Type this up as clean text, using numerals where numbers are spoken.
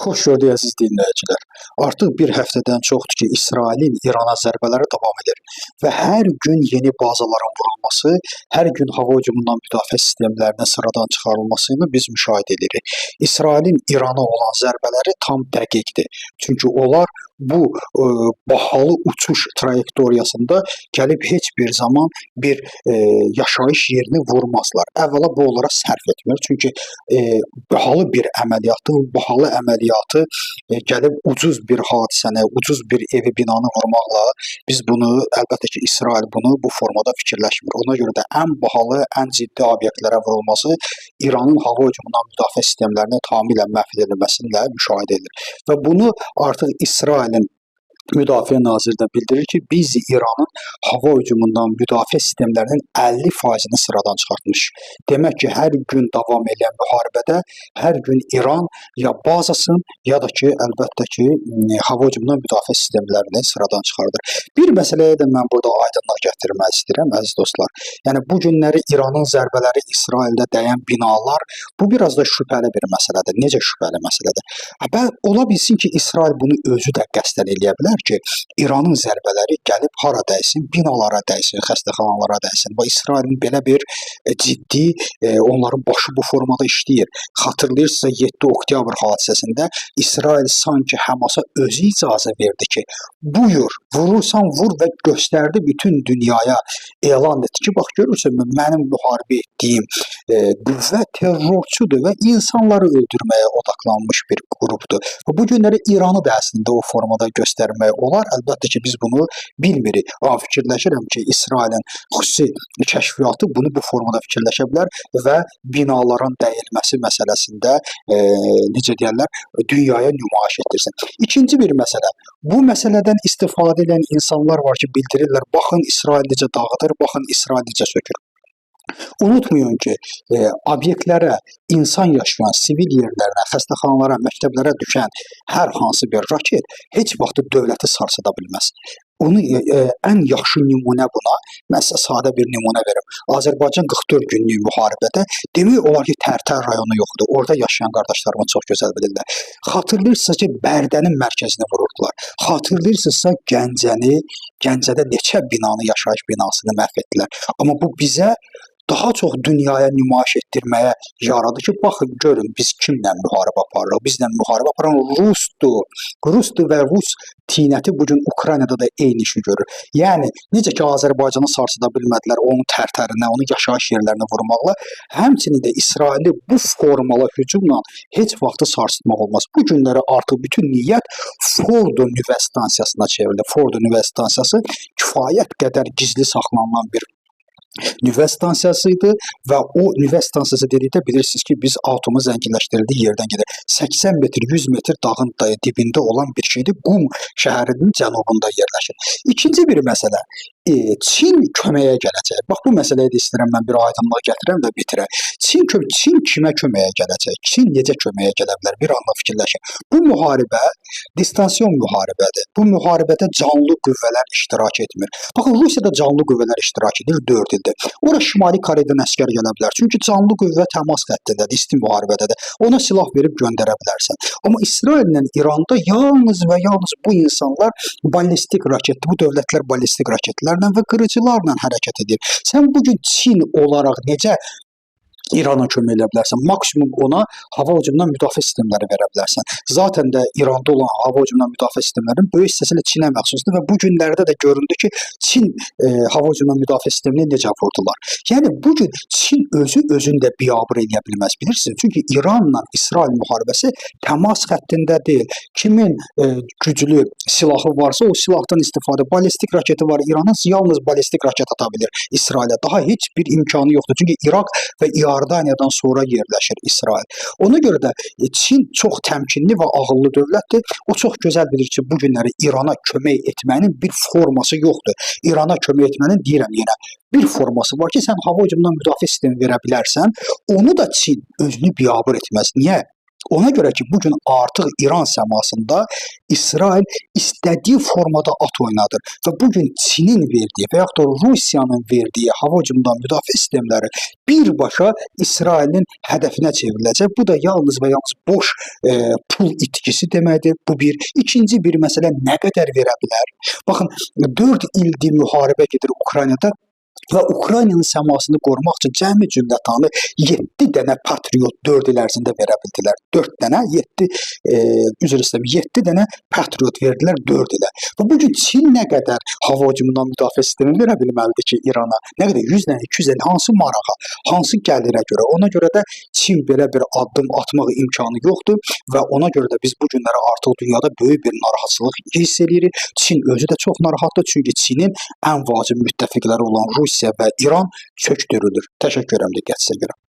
Xoş gördük əziz dinləyicilər. Artıq bir həftədən çoxdur ki, İsrailin İrana zərbələri davam edir və hər gün yeni bazaların vurulması, hər gün hava hücumundan müdafiə sistemlərinin sıradan çıxarılmasını biz müşahidə edirik. İsrailin İrana olan zərbələri tam dəqiqdir. Çünki onlar bu bahalı uçuş trayektoriyasında gəlib heç bir zaman bir yaşayış yerini vurmazlar. Əvvəla bu onlara sərf etmir. Çünki bahalı bir əməliyyatı, bahalı əməliyyatı gəlib ucuz bir hadisəni, ucuz bir evi, binanı vurmaqla biz bunu, əlbəttə ki, İsrail bunu bu formada fikirləşmir. Ona görə də ən bahalı, ən ciddi obyektlərə vurulması İranın hava hücumundan müdafiə sistemlərinin tamamilə məhv edilməsində müşahidə edilir. Və bunu artıq İsrailin Müdafiə Naziri də bildirir ki, biz İranın hava hücumundan müdafiə sistemlərinin 50%-ni sıradan çıxartmış. Demək ki, hər gün davam edən müharibədə hər gün İran ya bazasını, ya da ki, əlbəttə ki, hava hücumundan müdafiə sistemlərini sıradan çıxardır. Bir məsələyə də mən burada aydınlıq gətirmək istəyirəm, əziz dostlar. Yəni, bu günləri İranın zərbələri İsraildə dəyən binalar, bu biraz da şübhəli bir məsələdir. Necə şübhəli məsələdir? Ola bilsin ki, İsrail bunu özü də qəsdən eləyə bilər ki, İranın zərbələri gəlib hara dəysin, binalara dəysin, xəstəxanalara dəysin. Və İsrailin belə bir ciddi, onların başı bu formada işləyir. Xatırlayırsınızsa 7 oktyabr hadisəsində İsrail sanki Həmasa özü icazə verdi ki, buyur, vurursan vur və göstərdi bütün dünyaya, elan etdi ki, bax görürsən, mənim müharibə etdiyim qüvvə terrorçudur və insanları öldürməyə odaqlanmış bir qrupdur. Və bu günləri İranı da əslində o formada göstərmək olar. Əlbəttə ki, biz bunu bilmirik. Amma fikirləşirəm ki, İsrailin xüsusi kəşfiyyatı bunu bu formada fikirləşə bilər və binaların dəyilməsi məsələsində necə deyərlər, dünyaya nümayiş etdirsin. İkinci bir məsələ. Bu məsələdən istifadə edən insanlar var ki, bildirirlər, baxın İsrail necə dağıdır, baxın İsrail necə sökür. Unutmayın ki, obyektlərə, insan yaşayan sivil yerlərinə, xəstəxanalara, məktəblərə düşən hər hansı bir raket heç vaxt dövləti sarsıda bilməz. Onu ən yaxşı nümunə buna, mən sizə sadə bir nümunə verim. Azərbaycan 44 günlük müharibədə demək olar ki, Tərtər rayonu yoxdur. Orada yaşayan qardaşlarımız çox gözəl bilirlər. Xatırlayırsınızsa ki, Bərdənin mərkəzini vururdular. Xatırlayırsınızsa Gəncədə neçə binanı, yaşayış binasını məhv etdilər. Amma bu bizə daha çox dünyaya nümayiş etdirməyə yaradı ki, baxın, görün, biz kimlə müharibə aparırıq? Bizlə müharibə aparan Rusdur. Rusdur və Rus tinəti bugün Ukraynada da eyni işi görür. Yəni, necə ki, Azərbaycanı sarsıda bilmədilər, onun tərtərinə, onun yaşayış yerlərini vurmaqla, həmçinin də İsraili bu formalı hücumla heç vaxtı sarsıtmaq olmaz. Bu günləri artıq bütün niyyət Fordo nüvə stansiyasına çevrilir. Fordo nüvə stansiyası kifayət qədər gizli saxlanılan bir nüvə stansiyasıydı və o nüvə stansiyası dedikdə bilirsiniz ki, biz atomu zənginləşdirildiyi yerdən gedir. 80 metr, 100 metr dağın dibində olan bir şeydir. Qum şəhərinin cənubunda yerləşir. İkinci bir məsələ, Çin köməyə gələcək. Bax, bu məsələyə də istəyirəm mən bir aydınlıq gətirəm və bitirəm. Çin kimə köməyə gələcək? Çin necə köməyə gələ bilər? Bir anda fikirləşin. Bu müharibə distansiyon müharibədir. Bu müharibədə canlı qüvvələr iştirak etmir. Baxın, Rusiyada canlı qüvvələr iştirak edir 4 ildir. Ora Şimali Koreyadan əskər gələ bilər. Çünki canlı qüvvə təmas xəttindədir, isti müharibədədir. Ona silah verib göndərə bilərsən. Amma İsraillə İranda yalnız və yalnız bu insanlar ballistik raket, bu dövlətlər ballistik raketlər və qırıcılarla hərəkət edir. Sən bugün Çin olaraq necə İrana kömək edə bilərsən? Maksimum ona hava hücumundan müdafiə sistemləri verə bilərsən. Zaten də İranda olan hava hücumundan müdafiə sistemlərinin böyük hissəsi Çinə məxsusdur və bu günlərdə də göründü ki, Çin hava hücumundan müdafiə sistemini necə vurdular. Yəni, bugün Çin özündə biabır eləyə bilməz, bilirsiniz. Çünki İranla İsrail müharibəsi təmas xəttində deyil. Kimin güclü silahı varsa o silahdan istifadə. Ballistik raketi var. İranın yalnız ballistik raket ata bilir İsrailə. Daha heç bir imkanı yoxdur. Çünki İraq və İordaniyadan sonra yerləşir İsrail. Ona görə də Çin çox təmkinli və ağıllı dövlətdir. O çox gözəl bilir ki, bu günləri İrana kömək etmənin bir forması yoxdur. İrana kömək etmənin, deyirəm yenə, bir forması var ki, sən hava hücumundan müdafiə sistemi verə bilərsən, onu da Çin özünü biabır etməz. Niyə? Ona görə ki, bu gün artıq İran səmasında İsrail istədiyi formada at oynadır və bu gün Çinin verdiyi və yaxud da Rusiyanın verdiyi hava hücumundan müdafiə sistemləri birbaşa İsrailin hədəfinə çevriləcək. Bu da yalnız və yalnız boş pul itkisi deməkdir. Bu bir. İkinci bir məsələ nə qədər verə bilər? Baxın, 4 ildir müharibə gedir Ukraynada və Ukraynanın səmasını qorumaq üçün cəmi cümlətanı 7 dənə Patriot 4 il ərzində verə bildilər. 4 dənə, 7 dənə Patriot verdilər 4 ilə. Və bu gün Çin nə qədər hava hücumundan müdafiə sistemi verə bilməlidir ki İrana? Nə qədər? 100 dənə, 200 dənə, hansı marağa, hansı gəlirə görə? Ona görə də Çin belə bir addım atmaq imkanı yoxdur və ona görə də biz bu günləri artıq dünyada böyük bir narahatçılıq hiss edirik. Çin özü də çox narahatdır, çünki Çinin ən vacib müttəfiqləri olan Rusiya və İran çökdürülür. Təşəkkür edirəm diqqətinizə görə.